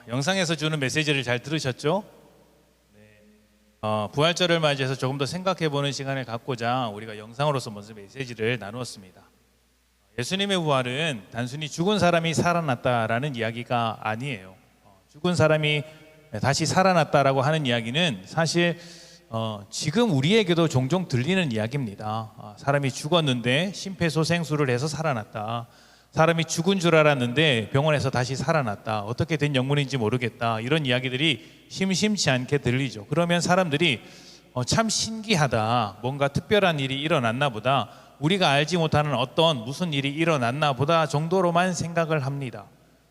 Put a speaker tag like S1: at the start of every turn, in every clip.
S1: 영상에서 주는 메시지를 잘 들으셨죠? 부활절을 맞이해서 조금 더 생각해보는 시간을 갖고자 우리가 영상으로서 먼저 메시지를 나누었습니다. 예수님의 부활은 단순히 죽은 사람이 살아났다라는 이야기가 아니에요. 죽은 사람이 다시 살아났다라고 하는 이야기는 사실 지금 우리에게도 종종 들리는 이야기입니다. 사람이 죽었는데 심폐소생술을 해서 살아났다. 사람이 죽은 줄 알았는데 병원에서 다시 살아났다. 어떻게 된 영문인지 모르겠다. 이런 이야기들이 심심치 않게 들리죠. 그러면 사람들이 참 신기하다. 뭔가 특별한 일이 일어났나 보다. 우리가 알지 못하는 어떤 무슨 일이 일어났나 보다 정도로만 생각을 합니다.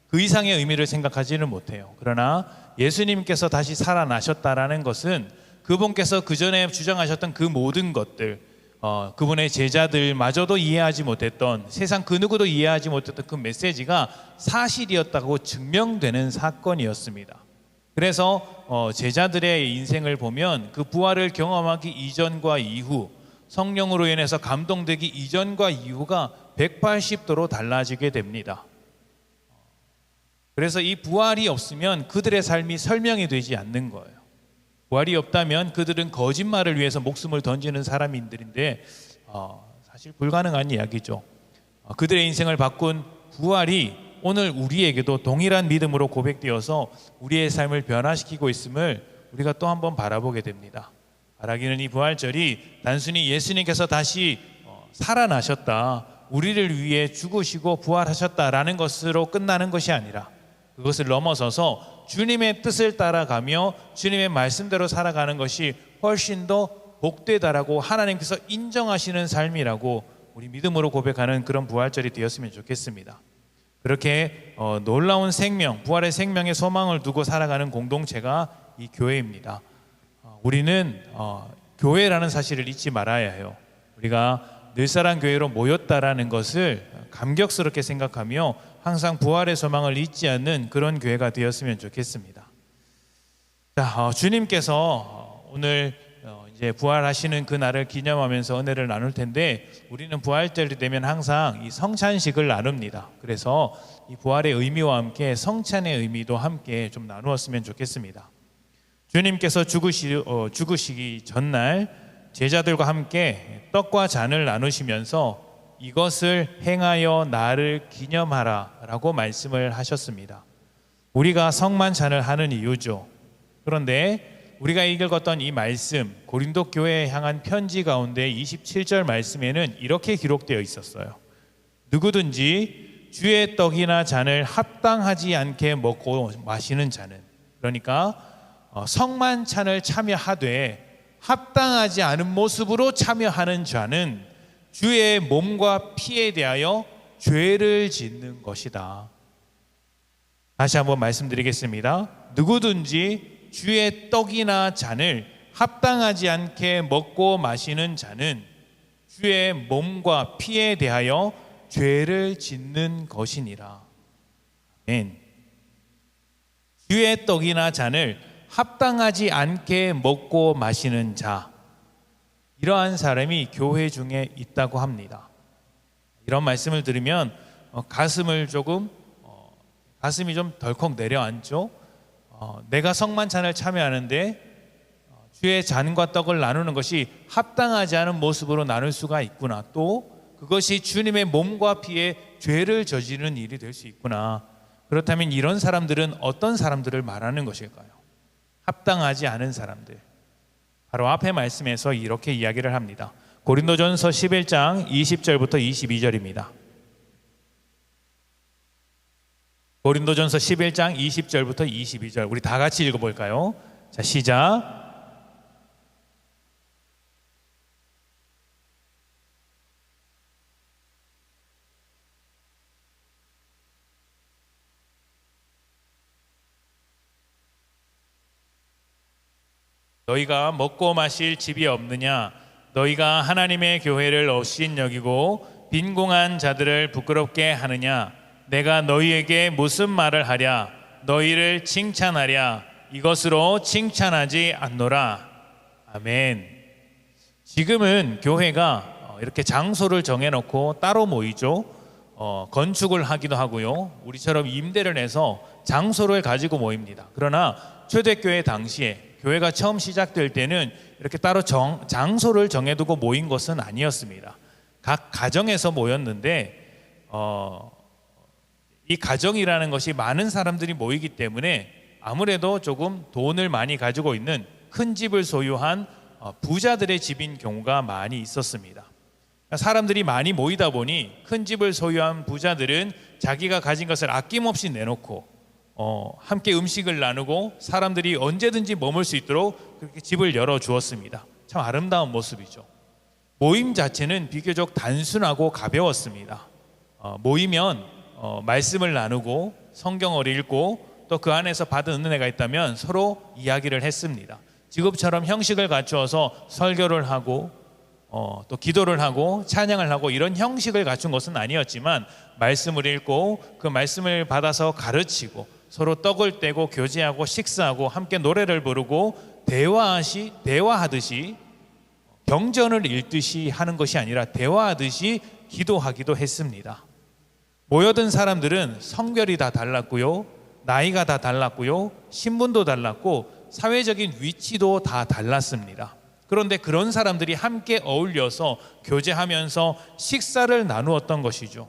S1: 그 이상의 의미를 생각하지는 못해요. 그러나 예수님께서 다시 살아나셨다라는 것은 그분께서 그 전에 주장하셨던 그 모든 것들, 그분의 제자들마저도 이해하지 못했던, 세상 그 누구도 이해하지 못했던 그 메시지가 사실이었다고 증명되는 사건이었습니다. 그래서 제자들의 인생을 보면 그 부활을 경험하기 이전과 이후, 성령으로 인해서 감동되기 이전과 이후가 180도로 달라지게 됩니다. 그래서 이 부활이 없으면 그들의 삶이 설명이 되지 않는 거예요. 부활이 없다면 그들은 거짓말을 위해서 목숨을 던지는 사람들인데 사실 불가능한 이야기죠. 그들의 인생을 바꾼 부활이 오늘 우리에게도 동일한 믿음으로 고백되어서 우리의 삶을 변화시키고 있음을 우리가 또 한번 바라보게 됩니다. 바라기는 이 부활절이 단순히 예수님께서 다시 살아나셨다, 우리를 위해 죽으시고 부활하셨다라는 것으로 끝나는 것이 아니라 그것을 넘어서서 주님의 뜻을 따라가며 주님의 말씀대로 살아가는 것이 훨씬 더 복되다라고 하나님께서 인정하시는 삶이라고 우리 믿음으로 고백하는 그런 부활절이 되었으면 좋겠습니다. 그렇게 놀라운 생명, 부활의 생명의 소망을 두고 살아가는 공동체가 이 교회입니다. 우리는 교회라는 사실을 잊지 말아야 해요. 우리가 늘사랑 교회로 모였다라는 것을 감격스럽게 생각하며 항상 부활의 소망을 잊지 않는 그런 교회가 되었으면 좋겠습니다. 자, 주님께서 오늘 이제 부활하시는 그 날을 기념하면서 은혜를 나눌 텐데 우리는 부활절이 되면 항상 이 성찬식을 나눕니다. 그래서 이 부활의 의미와 함께 성찬의 의미도 함께 좀 나누었으면 좋겠습니다. 주님께서 죽으시기 전날 제자들과 함께 떡과 잔을 나누시면서 이것을 행하여 나를 기념하라 라고 말씀을 하셨습니다. 우리가 성만찬을 하는 이유죠. 그런데 우리가 읽었던 이 말씀, 고린도 교회에 향한 편지 가운데 27절 말씀에는 이렇게 기록되어 있었어요. 누구든지 주의 떡이나 잔을 합당하지 않게 먹고 마시는 자는, 그러니까 성만찬을 참여하되 합당하지 않은 모습으로 참여하는 자는 주의 몸과 피에 대하여 죄를 짓는 것이다. 다시 한번 말씀드리겠습니다. 누구든지 주의 떡이나 잔을 합당하지 않게 먹고 마시는 자는 주의 몸과 피에 대하여 죄를 짓는 것이니라. 아멘. 주의 떡이나 잔을 합당하지 않게 먹고 마시는 자, 이러한 사람이 교회 중에 있다고 합니다. 이런 말씀을 들으면 가슴이 좀 덜컥 내려앉죠. 내가 성만찬을 참여하는데 주의 잔과 떡을 나누는 것이 합당하지 않은 모습으로 나눌 수가 있구나. 또 그것이 주님의 몸과 피에 죄를 저지르는 일이 될 수 있구나. 그렇다면 이런 사람들은 어떤 사람들을 말하는 것일까요? 합당하지 않은 사람들. 바로 앞에 말씀에서 이렇게 이야기를 합니다. 고린도전서 11장 20절부터 22절입니다. 고린도전서 11장 20절부터 22절 우리 다 같이 읽어볼까요? 자, 시작. 너희가 먹고 마실 집이 없느냐? 너희가 하나님의 교회를 없인 여기고 빈궁한 자들을 부끄럽게 하느냐? 내가 너희에게 무슨 말을 하랴? 너희를 칭찬하랴? 이것으로 칭찬하지 않노라. 아멘. 지금은 교회가 이렇게 장소를 정해놓고 따로 모이죠. 건축을 하기도 하고요. 우리처럼 임대를 해서 장소를 가지고 모입니다. 그러나 초대교회 당시에 교회가 처음 시작될 때는 이렇게 따로 장소를 정해두고 모인 것은 아니었습니다. 각 가정에서 모였는데 이 가정이라는 것이 많은 사람들이 모이기 때문에 아무래도 조금 돈을 많이 가지고 있는 큰 집을 소유한 부자들의 집인 경우가 많이 있었습니다. 사람들이 많이 모이다 보니 큰 집을 소유한 부자들은 자기가 가진 것을 아낌없이 내놓고 함께 음식을 나누고 사람들이 언제든지 머물 수 있도록 그렇게 집을 열어주었습니다. 참 아름다운 모습이죠. 모임 자체는 비교적 단순하고 가벼웠습니다. 모이면 말씀을 나누고 성경을 읽고 또 그 안에서 받은 은혜가 있다면 서로 이야기를 했습니다. 지금처럼 형식을 갖추어서 설교를 하고 또 기도를 하고 찬양을 하고 이런 형식을 갖춘 것은 아니었지만 말씀을 읽고 그 말씀을 받아서 가르치고 서로 떡을 떼고 교제하고 식사하고 함께 노래를 부르고 대화하듯이 경전을 읽듯이 하는 것이 아니라 대화하듯이 기도하기도 했습니다. 모여든 사람들은 성별이 다 달랐고요, 나이가 다 달랐고요, 신분도 달랐고 사회적인 위치도 다 달랐습니다. 그런데 그런 사람들이 함께 어울려서 교제하면서 식사를 나누었던 것이죠.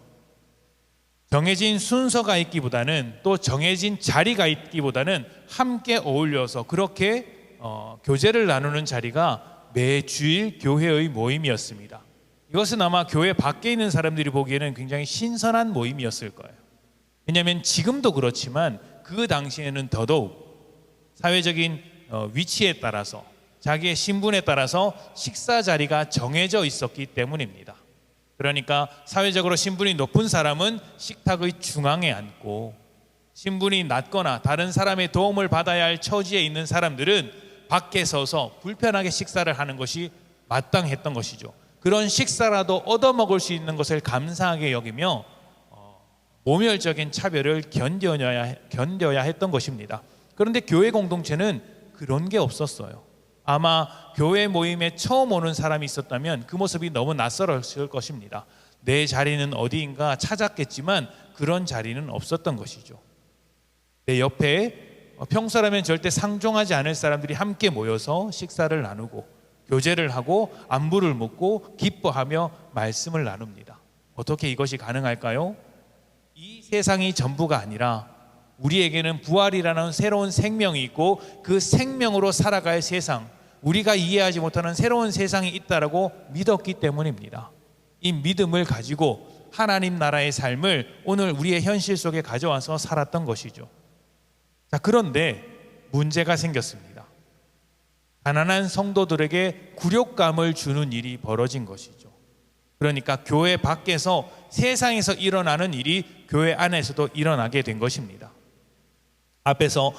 S1: 정해진 순서가 있기보다는 또 정해진 자리가 있기보다는 함께 어울려서 그렇게 교제를 나누는 자리가 매주일 교회의 모임이었습니다. 이것은 아마 교회 밖에 있는 사람들이 보기에는 굉장히 신선한 모임이었을 거예요. 왜냐하면 지금도 그렇지만 그 당시에는 더더욱 사회적인 위치에 따라서 자기의 신분에 따라서 식사 자리가 정해져 있었기 때문입니다. 그러니까 사회적으로 신분이 높은 사람은 식탁의 중앙에 앉고 신분이 낮거나 다른 사람의 도움을 받아야 할 처지에 있는 사람들은 밖에 서서 불편하게 식사를 하는 것이 마땅했던 것이죠. 그런 식사라도 얻어먹을 수 있는 것을 감사하게 여기며 모멸적인 차별을 견뎌야 했던 것입니다. 그런데 교회 공동체는 그런 게 없었어요. 아마 교회 모임에 처음 오는 사람이 있었다면 그 모습이 너무 낯설었을 것입니다. 내 자리는 어디인가 찾았겠지만 그런 자리는 없었던 것이죠. 내 옆에 평소라면 절대 상종하지 않을 사람들이 함께 모여서 식사를 나누고 교제를 하고 안부를 묻고 기뻐하며 말씀을 나눕니다. 어떻게 이것이 가능할까요? 이 세상이 전부가 아니라 우리에게는 부활이라는 새로운 생명이 있고 그 생명으로 살아갈 세상, 우리가 이해하지 못하는 새로운 세상이 있다라고 믿었기 때문입니다. 이 믿음을 가지고 하나님 나라의 삶을 오늘 우리의 현실 속에 가져와서 살았던 것이죠. 자, 그런데 문제가 생겼습니다. 가난한 성도들에게 굴욕감을 주는 일이 벌어진 것이죠. 그러니까 교회 밖에서 세상에서 일어나는 일이 교회 안에서도 일어나게 된 것입니다. 앞에서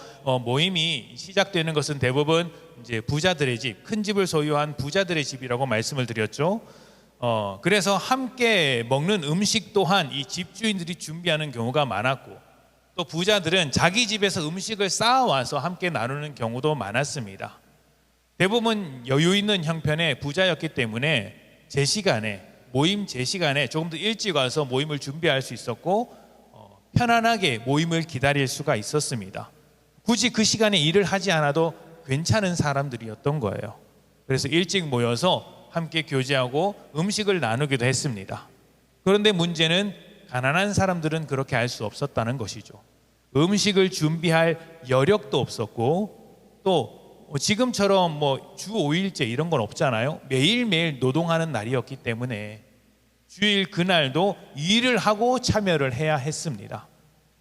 S1: 모임이 시작되는 것은 대부분 이제 부자들의 집, 큰 집을 소유한 부자들의 집이라고 말씀을 드렸죠. 그래서 함께 먹는 음식 또한 이 집주인들이 준비하는 경우가 많았고 또 부자들은 자기 집에서 음식을 쌓아와서 함께 나누는 경우도 많았습니다. 대부분 여유 있는 형편의 부자였기 때문에 모임 제 시간에 조금 더 일찍 와서 모임을 준비할 수 있었고 편안하게 모임을 기다릴 수가 있었습니다. 굳이 그 시간에 일을 하지 않아도 괜찮은 사람들이었던 거예요. 그래서 일찍 모여서 함께 교제하고 음식을 나누기도 했습니다. 그런데 문제는 가난한 사람들은 그렇게 할 수 없었다는 것이죠. 음식을 준비할 여력도 없었고 또 지금처럼 주 5일제 이런 건 없잖아요. 매일매일 노동하는 날이었기 때문에 주일 그날도 일을 하고 참여를 해야 했습니다.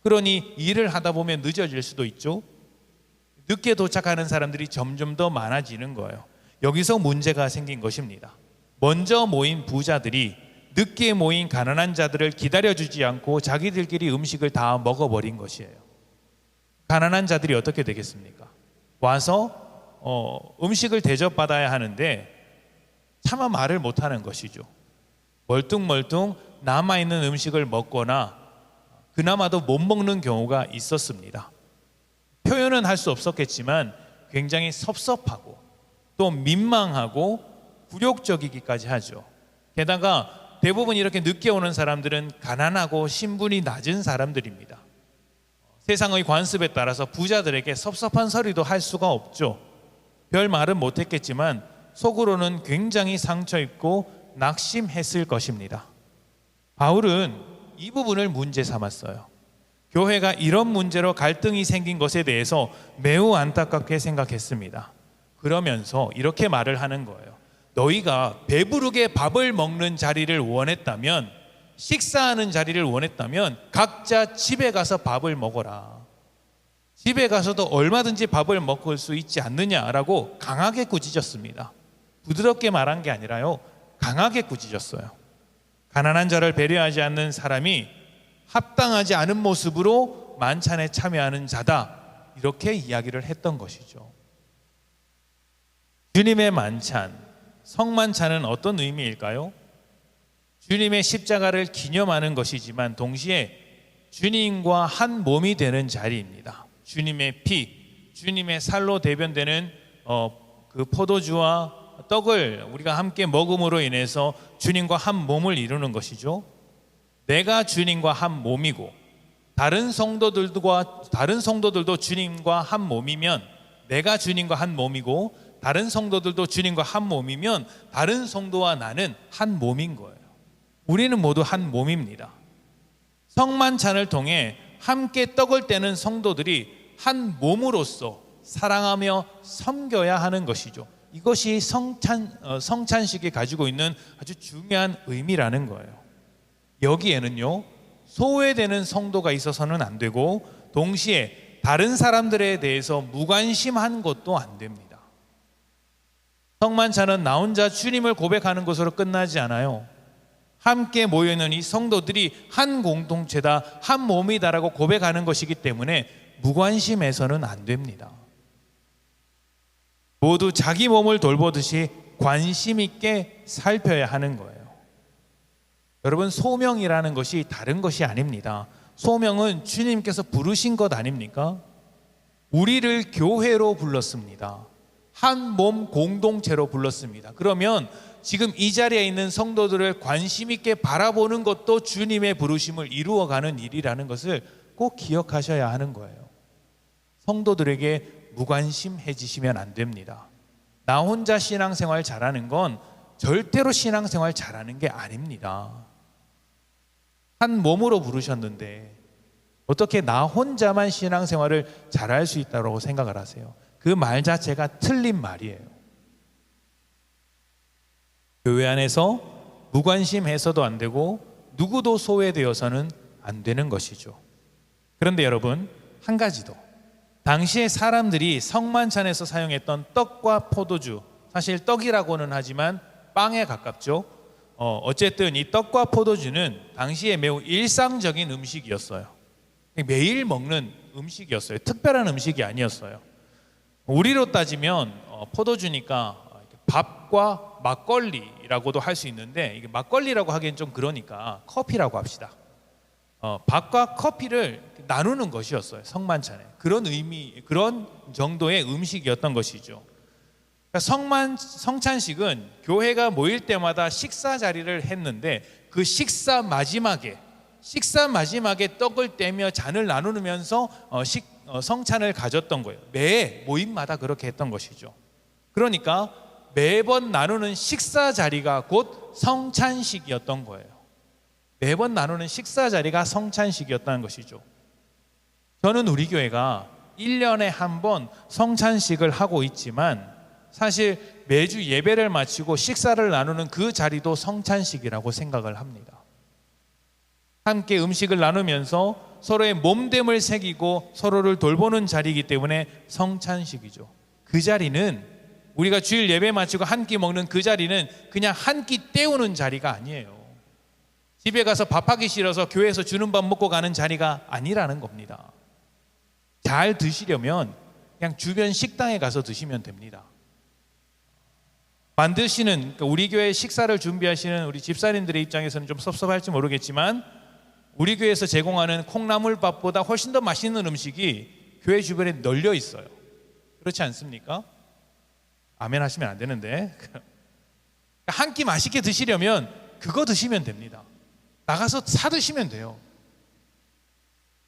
S1: 그러니 일을 하다 보면 늦어질 수도 있죠. 늦게 도착하는 사람들이 점점 더 많아지는 거예요. 여기서 문제가 생긴 것입니다. 먼저 모인 부자들이 늦게 모인 가난한 자들을 기다려주지 않고 자기들끼리 음식을 다 먹어버린 것이에요. 가난한 자들이 어떻게 되겠습니까? 와서 음식을 대접받아야 하는데 차마 말을 못하는 것이죠. 멀뚱멀뚱 남아있는 음식을 먹거나 그나마도 못 먹는 경우가 있었습니다. 표현은 할 수 없었겠지만 굉장히 섭섭하고 또 민망하고 굴욕적이기까지 하죠. 게다가 대부분 이렇게 늦게 오는 사람들은 가난하고 신분이 낮은 사람들입니다. 세상의 관습에 따라서 부자들에게 섭섭한 소리도 할 수가 없죠. 별 말은 못했겠지만 속으로는 굉장히 상처 입고 낙심했을 것입니다. 바울은 이 부분을 문제 삼았어요. 교회가 이런 문제로 갈등이 생긴 것에 대해서 매우 안타깝게 생각했습니다. 그러면서 이렇게 말을 하는 거예요. 너희가 배부르게 밥을 먹는 자리를 원했다면, 식사하는 자리를 원했다면 각자 집에 가서 밥을 먹어라. 집에 가서도 얼마든지 밥을 먹을 수 있지 않느냐라고 강하게 꾸짖었습니다. 부드럽게 말한 게 아니라요, 강하게 꾸짖었어요. 가난한 자를 배려하지 않는 사람이 합당하지 않은 모습으로 만찬에 참여하는 자다, 이렇게 이야기를 했던 것이죠. 주님의 만찬, 성만찬은 어떤 의미일까요? 주님의 십자가를 기념하는 것이지만 동시에 주님과 한 몸이 되는 자리입니다. 주님의 피, 주님의 살로 대변되는 그 포도주와 떡을 우리가 함께 먹음으로 인해서 주님과 한 몸을 이루는 것이죠. 내가 주님과 한 몸이고 다른 성도들도 주님과 한 몸이면, 내가 주님과 한 몸이고 다른 성도들도 주님과 한 몸이면 다른 성도와 나는 한 몸인 거예요. 우리는 모두 한 몸입니다. 성만찬을 통해 함께 떡을 떼는 성도들이 한 몸으로서 사랑하며 섬겨야 하는 것이죠. 이것이 성찬식이 가지고 있는 아주 중요한 의미라는 거예요. 여기에는요, 소외되는 성도가 있어서는 안 되고 동시에 다른 사람들에 대해서 무관심한 것도 안 됩니다. 성만찬은 나 혼자 주님을 고백하는 것으로 끝나지 않아요. 함께 모여있는 이 성도들이 한 공동체다, 한 몸이다라고 고백하는 것이기 때문에 무관심해서는 안 됩니다. 모두 자기 몸을 돌보듯이 관심 있게 살펴야 하는 거예요. 여러분, 소명이라는 것이 다른 것이 아닙니다. 소명은 주님께서 부르신 것 아닙니까? 우리를 교회로 불렀습니다. 한 몸 공동체로 불렀습니다. 그러면 지금 이 자리에 있는 성도들을 관심 있게 바라보는 것도 주님의 부르심을 이루어가는 일이라는 것을 꼭 기억하셔야 하는 거예요. 성도들에게 무관심해지시면 안 됩니다. 나 혼자 신앙생활 잘하는 건 절대로 신앙생활 잘하는 게 아닙니다. 한 몸으로 부르셨는데 어떻게 나 혼자만 신앙생활을 잘할 수 있다고 생각을 하세요? 그 말 자체가 틀린 말이에요. 교회 안에서 무관심해서도 안 되고 누구도 소외되어서는 안 되는 것이죠. 그런데 여러분, 한 가지 더. 당시에 사람들이 성만찬에서 사용했던 떡과 포도주, 사실 떡이라고는 하지만 빵에 가깝죠. 어쨌든 이 떡과 포도주는 당시에 매우 일상적인 음식이었어요. 매일 먹는 음식이었어요. 특별한 음식이 아니었어요. 우리로 따지면 포도주니까 밥과 막걸리라고도 할 수 있는데, 이게 막걸리라고 하기엔 좀 그러니까 커피라고 합시다. 밥과 커피를 나누는 것이었어요. 성만찬에. 그런 의미, 그런 정도의 음식이었던 것이죠. 그러니까 성찬식은 교회가 모일 때마다 식사 자리를 했는데 그 식사 마지막에 떡을 떼며 잔을 나누면서 성찬을 가졌던 거예요. 매 모임마다 그렇게 했던 것이죠. 그러니까 매번 나누는 식사 자리가 곧 성찬식이었던 거예요. 매번 나누는 식사 자리가 성찬식이었다는 것이죠. 저는 우리 교회가 1년에 한 번 성찬식을 하고 있지만 사실 매주 예배를 마치고 식사를 나누는 그 자리도 성찬식이라고 생각을 합니다. 함께 음식을 나누면서 서로의 몸됨을 새기고 서로를 돌보는 자리이기 때문에 성찬식이죠. 그 자리는, 우리가 주일 예배 마치고 한 끼 먹는 그 자리는 그냥 한 끼 때우는 자리가 아니에요. 집에 가서 밥하기 싫어서 교회에서 주는 밥 먹고 가는 자리가 아니라는 겁니다. 잘 드시려면 그냥 주변 식당에 가서 드시면 됩니다. 그러니까 우리 교회 식사를 준비하시는 우리 집사님들의 입장에서는 좀 섭섭할지 모르겠지만 우리 교회에서 제공하는 콩나물밥보다 훨씬 더 맛있는 음식이 교회 주변에 널려 있어요. 그렇지 않습니까? 아멘 하시면 안 되는데 한 끼 맛있게 드시려면 그거 드시면 됩니다. 나가서 사 드시면 돼요.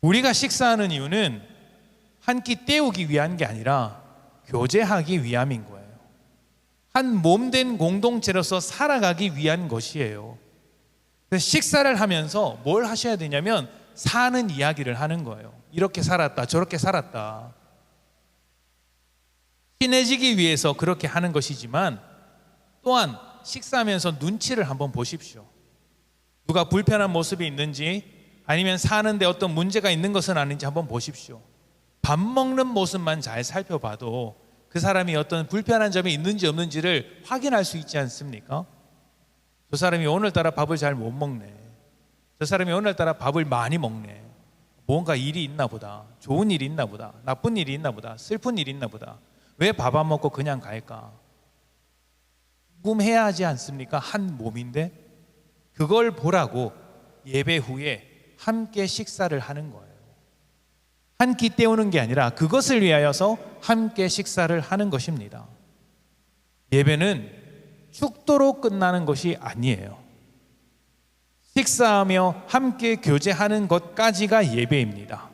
S1: 우리가 식사하는 이유는 한 끼 때우기 위한 게 아니라 교제하기 위함인 거예요. 한 몸된 공동체로서 살아가기 위한 것이에요. 그래서 식사를 하면서 뭘 하셔야 되냐면 사는 이야기를 하는 거예요. 이렇게 살았다, 저렇게 살았다. 친해지기 위해서 그렇게 하는 것이지만 또한 식사하면서 눈치를 한번 보십시오. 누가 불편한 모습이 있는지 아니면 사는데 어떤 문제가 있는 것은 아닌지 한번 보십시오. 밥 먹는 모습만 잘 살펴봐도 그 사람이 어떤 불편한 점이 있는지 없는지를 확인할 수 있지 않습니까? 저 사람이 오늘따라 밥을 잘 못 먹네. 저 사람이 오늘따라 밥을 많이 먹네. 뭔가 일이 있나 보다. 좋은 일이 있나 보다. 나쁜 일이 있나 보다. 슬픈 일이 있나 보다. 왜 밥 안 먹고 그냥 갈까? 궁금해야 하지 않습니까? 한 몸인데 그걸 보라고 예배 후에 함께 식사를 하는 거예요. 한 끼 때우는 게 아니라 그것을 위하여서 함께 식사를 하는 것입니다. 예배는 죽도록 끝나는 것이 아니에요. 식사하며 함께 교제하는 것까지가 예배입니다.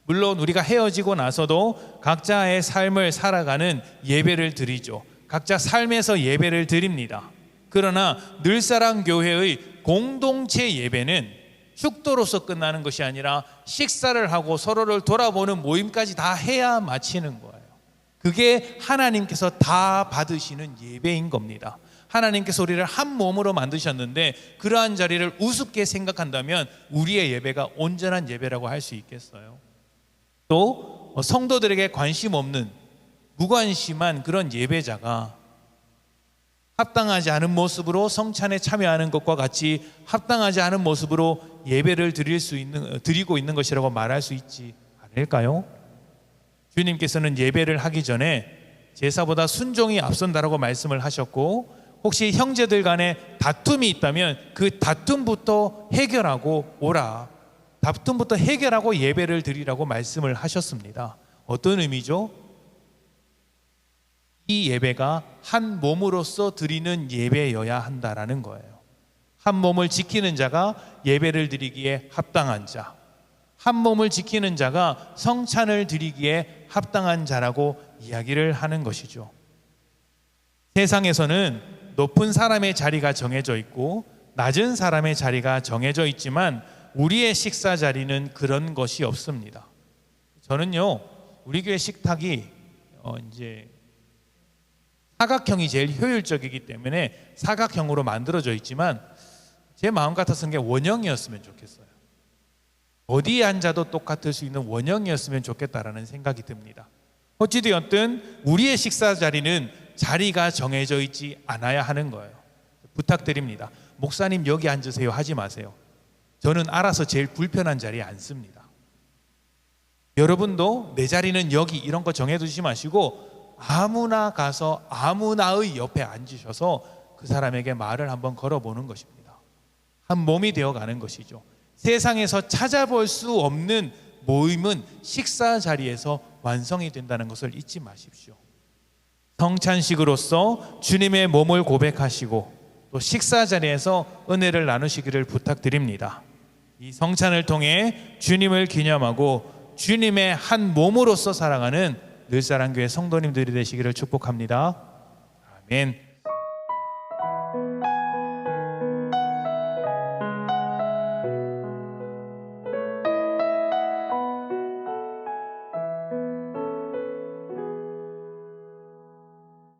S1: 물론 우리가 헤어지고 나서도 각자의 삶을 살아가는 예배를 드리죠. 각자 삶에서 예배를 드립니다. 그러나 늘사랑교회의 공동체 예배는 축도로서 끝나는 것이 아니라 식사를 하고 서로를 돌아보는 모임까지 다 해야 마치는 거예요. 그게 하나님께서 다 받으시는 예배인 겁니다. 하나님께서 우리를 한 몸으로 만드셨는데 그러한 자리를 우습게 생각한다면 우리의 예배가 온전한 예배라고 할 수 있겠어요? 또 성도들에게 관심 없는 무관심한 그런 예배자가 합당하지 않은 모습으로 성찬에 참여하는 것과 같이 합당하지 않은 모습으로 예배를 드리고 있는 것이라고 말할 수 있지 않을까요? 주님께서는 예배를 하기 전에 제사보다 순종이 앞선다라고 말씀을 하셨고, 혹시 형제들 간에 다툼이 있다면 그 다툼부터 해결하고 오라, 다툼부터 해결하고 예배를 드리라고 말씀을 하셨습니다. 어떤 의미죠? 이 예배가 한 몸으로서 드리는 예배여야 한다라는 거예요. 한 몸을 지키는 자가 예배를 드리기에 합당한 자, 한 몸을 지키는 자가 성찬을 드리기에 합당한 자라고 이야기를 하는 것이죠. 세상에서는 높은 사람의 자리가 정해져 있고 낮은 사람의 자리가 정해져 있지만 우리의 식사 자리는 그런 것이 없습니다. 저는요, 우리 교회 식탁이 이제 사각형이 제일 효율적이기 때문에 사각형으로 만들어져 있지만 제 마음 같아서는 게 원형이었으면 좋겠어요. 어디에 앉아도 똑같을 수 있는 원형이었으면 좋겠다라는 생각이 듭니다. 어찌되었든 우리의 식사 자리는 자리가 정해져 있지 않아야 하는 거예요. 부탁드립니다. 목사님 여기 앉으세요 하지 마세요. 저는 알아서 제일 불편한 자리에 앉습니다. 여러분도 내 자리는 여기 이런 거 정해두지 마시고 아무나 가서 아무나의 옆에 앉으셔서 그 사람에게 말을 한번 걸어보는 것입니다. 한 몸이 되어가는 것이죠. 세상에서 찾아볼 수 없는 모임은 식사 자리에서 완성이 된다는 것을 잊지 마십시오. 성찬식으로서 주님의 몸을 고백하시고 또 식사 자리에서 은혜를 나누시기를 부탁드립니다. 이 성찬을 통해 주님을 기념하고 주님의 한 몸으로서 살아가는 늘사랑교회 성도님들이 되시기를 축복합니다. 아멘.